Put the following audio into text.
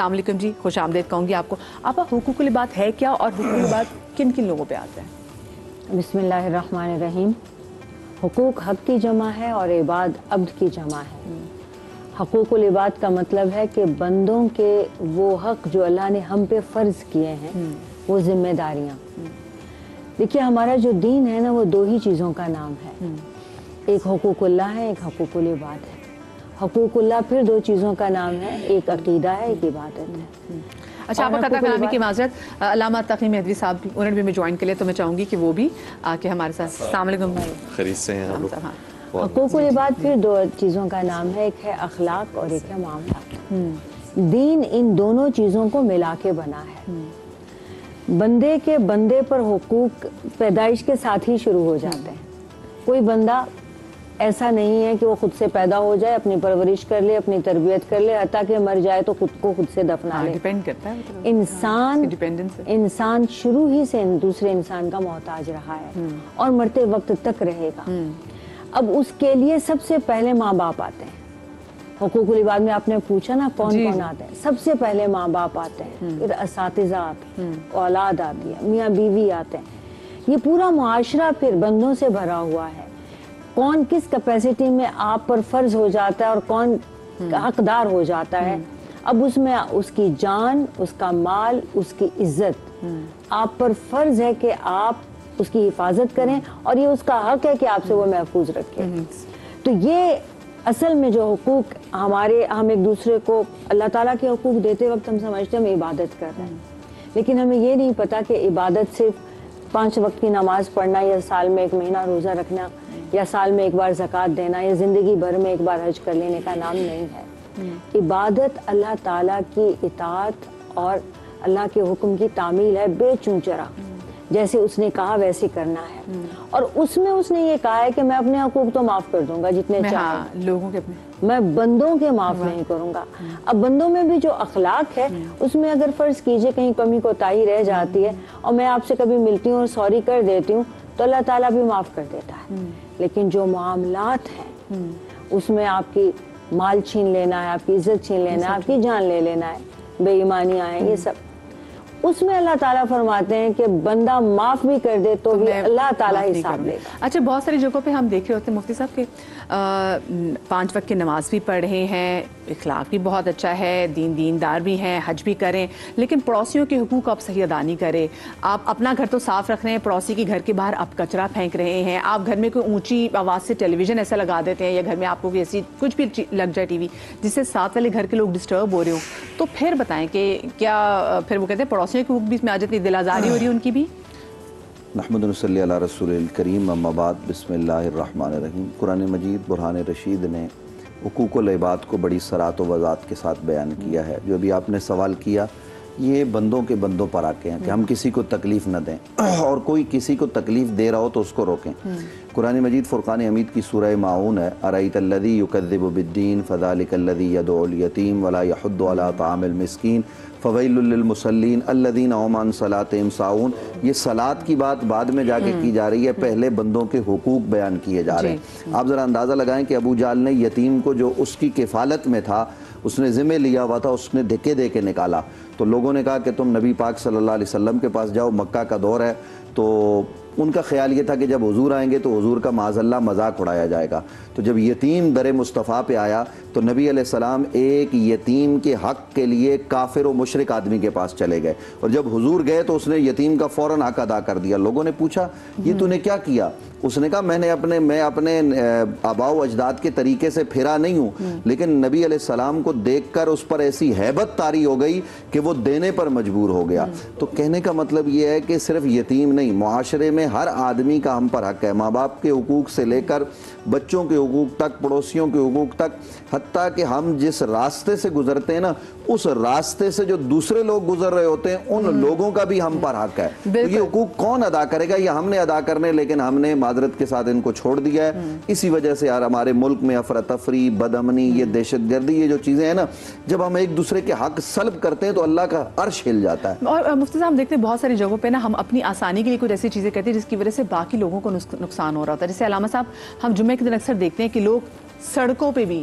السلام علیکم جی، خوش آمدید کہوں گی آپ کو. آپا حقوق العباد ہے کیا اور حقوق العباد کن کن لوگوں پہ آتے ہیں؟ بسم اللہ الرحمن الرحیم. حقوق حق کی جمع ہے اور عباد عبد کی جمع ہے. حقوق العباد کا مطلب ہے کہ بندوں کے وہ حق جو اللہ نے ہم پہ فرض کیے ہیں، وہ ذمہ داریاں. دیکھیے ہمارا جو دین ہے نا، وہ دو ہی چیزوں کا نام ہے. ایک حقوق اللہ ہے، ایک حقوق العباد ہے. حقوق اللہ پھر دو چیزوں کا نام ہے، ایک عقیدہ ہے، ایک عبادت ہے. اچھا آپ قطع کلامی کی معذرت، علامہ تقی مہدوی صاحب انہوں نے بھی میں جوائن کے لیے، تو میں چاہوں گی کہ وہ بھی آ کے ہمارے ساتھ. السلام علیکم. خیریت سے ہیں آپ لوگ؟ حقوق العباد پھر دو چیزوں کا نام ہے، ایک ہے اخلاق اور ایک ہے معاملات. دین ان دونوں چیزوں کو ملا کے بنا ہے. بندے کے بندے پر حقوق پیدائش کے ساتھ ہی شروع ہو جاتے ہیں. کوئی بندہ ایسا نہیں ہے کہ وہ خود سے پیدا ہو جائے، اپنی پرورش کر لے، اپنی تربیت کر لے، حتیٰ کہ مر جائے تو خود کو خود سے دفنا لے. ڈیپینڈ کرتا ہے. انسان شروع ہی سے دوسرے انسان کا محتاج رہا ہے اور مرتے وقت تک رہے گا. اب اس کے لیے سب سے پہلے ماں باپ آتے ہیں. حقوق العباد میں آپ نے پوچھا نا کون کون آتے ہیں، سب سے پہلے ماں باپ آتے ہیں، پھر اساتذہ آتے ہیں، اولاد آتی ہے، میاں بیوی آتے ہیں. یہ پورا معاشرہ پھر بندوں سے بھرا ہوا ہے. کون کس کیپیسٹی میں آپ پر فرض ہو جاتا ہے اور کون حقدار ہو جاتا ہے. اب اس میں اس کی جان، اس کا مال، اس کی عزت آپ پر فرض ہے کہ آپ اس کی حفاظت کریں، اور یہ اس کا حق ہے کہ آپ سے وہ محفوظ رکھیں. تو یہ اصل میں جو حقوق ہم ایک دوسرے کو اللہ تعالیٰ کے حقوق دیتے وقت ہم سمجھتے ہیں ہم عبادت کر رہے ہیں، لیکن ہمیں یہ نہیں پتا کہ عبادت صرف 5 وقت کی نماز پڑھنا، یا سال میں 1 مہینہ روزہ رکھنا، یا سال میں 1 بار زکوٰۃ دینا، یا زندگی بھر میں 1 بار حج کر لینے کا نام نہیں ہے. عبادت اللہ تعالیٰ کی اطاعت اور اللہ کے حکم کی تعمیل ہے، بے چونچرا، جیسے اس نے کہا ویسے کرنا ہے. اور اس میں اس نے یہ کہا ہے کہ میں اپنے حقوق تو معاف کر دوں گا جتنے چاہے، لوگوں کے اپنے، میں بندوں کے معاف نہیں کروں گا. اب بندوں میں بھی جو اخلاق ہے، اس میں اگر فرض کیجئے کہیں کمی کوتاہی رہ جاتی ہے اور میں آپ سے کبھی ملتی ہوں اور سوری کر دیتی ہوں، تو اللہ تعالیٰ بھی معاف کر دیتا ہے. لیکن جو معاملات ہیں اس میں آپ کی مال چھین لینا ہے، آپ کی عزت چھین لینا ہے، آپ کی جان لے لینا ہے، بے ایمانیاں ہیں، یہ سب، اس میں اللہ تعالیٰ فرماتے ہیں کہ بندہ معاف بھی کر دے تو بھی اللہ تعالیٰ حساب لے گا. اچھا بہت ساری جگہوں پہ ہم دیکھ رہے ہوتے ہیں مفتی صاحب کہ 5 وقت کی نماز بھی پڑھ رہے ہیں، اخلاق بھی بہت اچھا ہے، دیندار بھی ہیں، حج بھی کریں، لیکن پڑوسیوں کے حقوق آپ صحیح ادا نہیں کریں. آپ اپنا گھر تو صاف رکھ رہے ہیں، پڑوسی کے گھر کے باہر آپ کچرا پھینک رہے ہیں، آپ گھر میں کوئی اونچی آواز سے ٹیلی ویژن ایسا لگا دیتے ہیں، یا گھر میں آپ کو کوئی ایسی کچھ بھی لگ جائے ٹی وی جس سے ساتھ والے گھر کے لوگ ڈسٹرب ہو رہے ہو، تو پھر بتائیں کہ کیا پھر وہ کہتے ہیں پڑوسیوں کے حقوق بھی اس میں آ جاتی، دل آزاری ہو رہی ہے ان کی بھی؟ نحمد و صلی علی رسول الکریم، اما بعد، بسم اللہ الرحمن الرحیم. قرآن مجید برہان رشید نے حقوق العباد کو بڑی صراحت و وضاحت کے ساتھ بیان کیا ہے. جو بھی آپ نے سوال کیا، یہ بندوں کے بندوں پر آ کے ہیں کہ ہم کسی کو تکلیف نہ دیں، اور کوئی کسی کو تکلیف دے رہا ہو تو اس کو روکیں. قرآن مجید فرقان حمید کی سورہ ماعون ہے، ارأیت الذی یکذب بالدین فذلک الذی یدعو الیتیم ولا یحض علی طعام المسکین فویل للمصلین الذین هم عن صلاتهم ساہون. یہ صلاۃ کی بات بعد میں جا کے کی جا رہی ہے، پہلے بندوں کے حقوق بیان کیے جا رہے ہیں. آپ ذرا اندازہ لگائیں کہ ابو جہل نے یتیم کو جو اس کی کفالت میں تھا، اس نے ذمہ لیا ہوا تھا، اس نے دھکے دے کے نکالا. تو لوگوں نے کہا کہ تم نبی پاک صلی اللہ علیہ وسلم کے پاس جاؤ، مکہ کا دور ہے. تو ان کا خیال یہ تھا کہ جب حضور آئیں گے تو حضور کا معاذ اللہ مذاق اڑایا جائے گا. تو جب یتیم در مصطفیٰ پہ آیا تو نبی علیہ السلام ایک یتیم کے حق کے لیے کافر و مشرک آدمی کے پاس چلے گئے، اور جب حضور گئے تو اس نے یتیم کا فوراً حق ادا کر دیا. لوگوں نے پوچھا یہ تو نے کیا کیا؟ اس نے کہا میں اپنے آباء و اجداد کے طریقے سے پھرا نہیں ہوں، لیکن نبی علیہ السلام کو دیکھ کر اس پر ایسی ہیبت طاری ہو گئی کہ وہ دینے پر مجبور ہو گیا. تو کہنے کا مطلب یہ ہے کہ صرف یتیم نہیں، معاشرے میں ہر آدمی کا ہم پر حق ہے، ماں باپ کے حقوق سے لے کر بچوں کے حقوق تک، پڑوسیوں کے حقوق تک، حتیٰ کہ ہم جس راستے سے گزرتے ہیں نا، اس راستے سے جو دوسرے لوگ گزر رہے ہوتے ہیں ان لوگوں کا بھی ہم پر حق ہے. تو یہ حقوق کون ادا کرے گا؟ یہ ہم نے ادا کرنے، لیکن ہم نے معذرت کے ساتھ ان کو چھوڑ دیا ہے. اسی وجہ سے یار ہمارے ملک میں افراتفری، بد امنی، یہ دہشت گردی، یہ جو چیزیں ہیں نا، جب ہم ایک دوسرے کے حق سلب کرتے ہیں تو اللہ کا عرش ہل جاتا ہے. اور مفتی صاحب دیکھتے ہیں بہت ساری جگہوں پہ نا ہم اپنی آسانی کے لیے کچھ ایسی چیزیں کرتے ہیں جس کی وجہ سے باقی لوگوں کو نقصان ہو رہا ہوتا ہے. جیسے علامہ صاحب ہم جمعے کے دن اکثر دیکھتے ہیں کہ لوگ سڑکوں پہ بھی